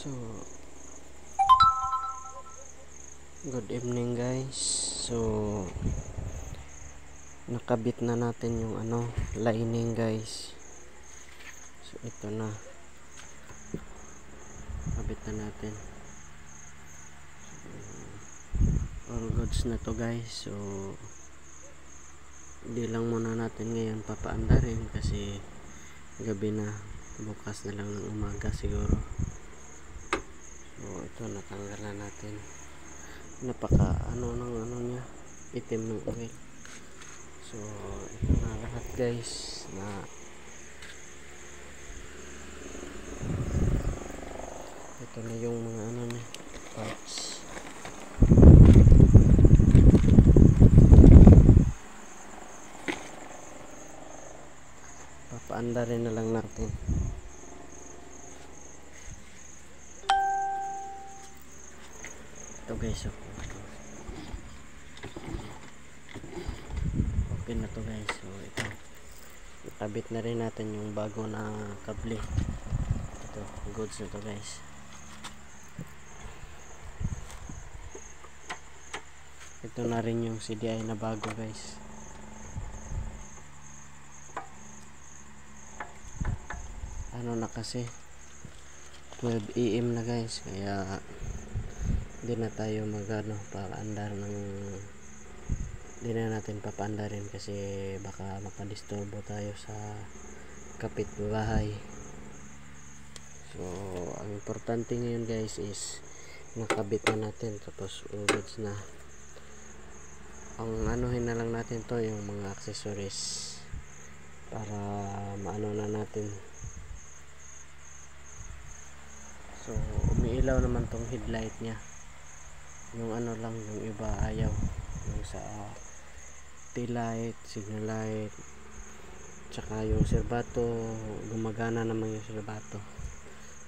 So, good evening guys. So, nakabit na natin yung lining guys. So, ito na. Nakabit na natin. So, all goods na to guys. So, hindi lang muna natin ngayon papaandarin kasi gabi na. Bukas na lang ng umaga siguro. So, ito natanggal na natin. Napaka niya, itim ng oil. So, ito na lahat guys na ito na yung mga parts. Papaandarin na lang natin. Ito guys, okay na to guys. So ito, ikabit na rin natin yung bago na kable. Ito, goods na to guys. Ito na rin yung CDI na bago guys. Na kasi 12 AM na guys, kaya hindi na tayo paandar hindi na natin papaandarin kasi baka makadisturbo tayo sa kapitbahay. So ang importante ngayon guys is nakabit na natin, tapos goods na. Ang anuhin na lang natin to yung mga accessories para maano na natin. So umiilaw naman tong headlight nya. Yung lang, yung iba ayaw. Yung sa tail light, signal light, tsaka yung serbato, gumagana naman yung serbato.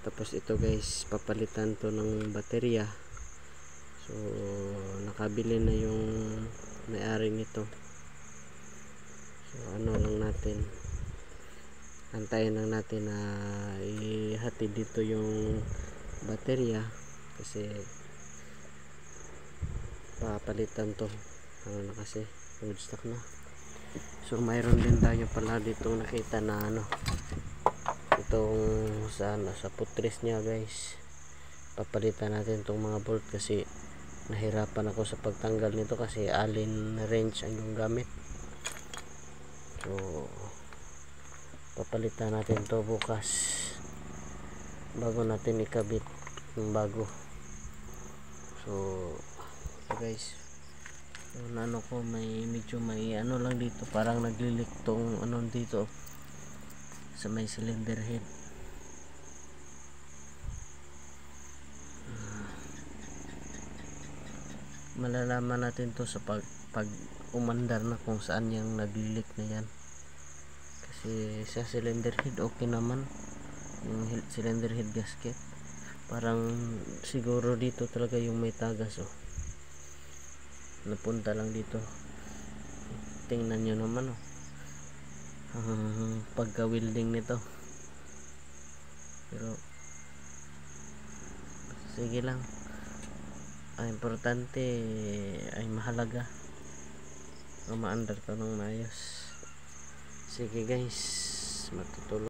Tapos ito guys, papalitan to ng baterya. So nakabili na yung may-ari nito. So lang natin, antayin lang natin na ihatid dito yung baterya kasi papalitan to na kasi road stock na. So mayroon din tayo pala dito nakita na itong sa putris nya guys. Papalitan natin tong mga bolt kasi nahirapan ako sa pagtanggal nito kasi allen wrench ang yung gamit. So papalitan natin to bukas bago natin ikabit yung bago. So guys, yung ko medyo may lang dito, parang naglilik tong dito sa may cylinder head. Malalaman natin to sa pag umandar na kung saan yung naglilik na yan, kasi sa cylinder head okay naman yung cylinder head gasket. Parang siguro dito talaga yung may tagas napunta lang dito. Tingnan nyo naman pagka welding nito. Pero sige lang, ang importante ay mahalaga maandar ka ng maayos. Sige guys, matutulog.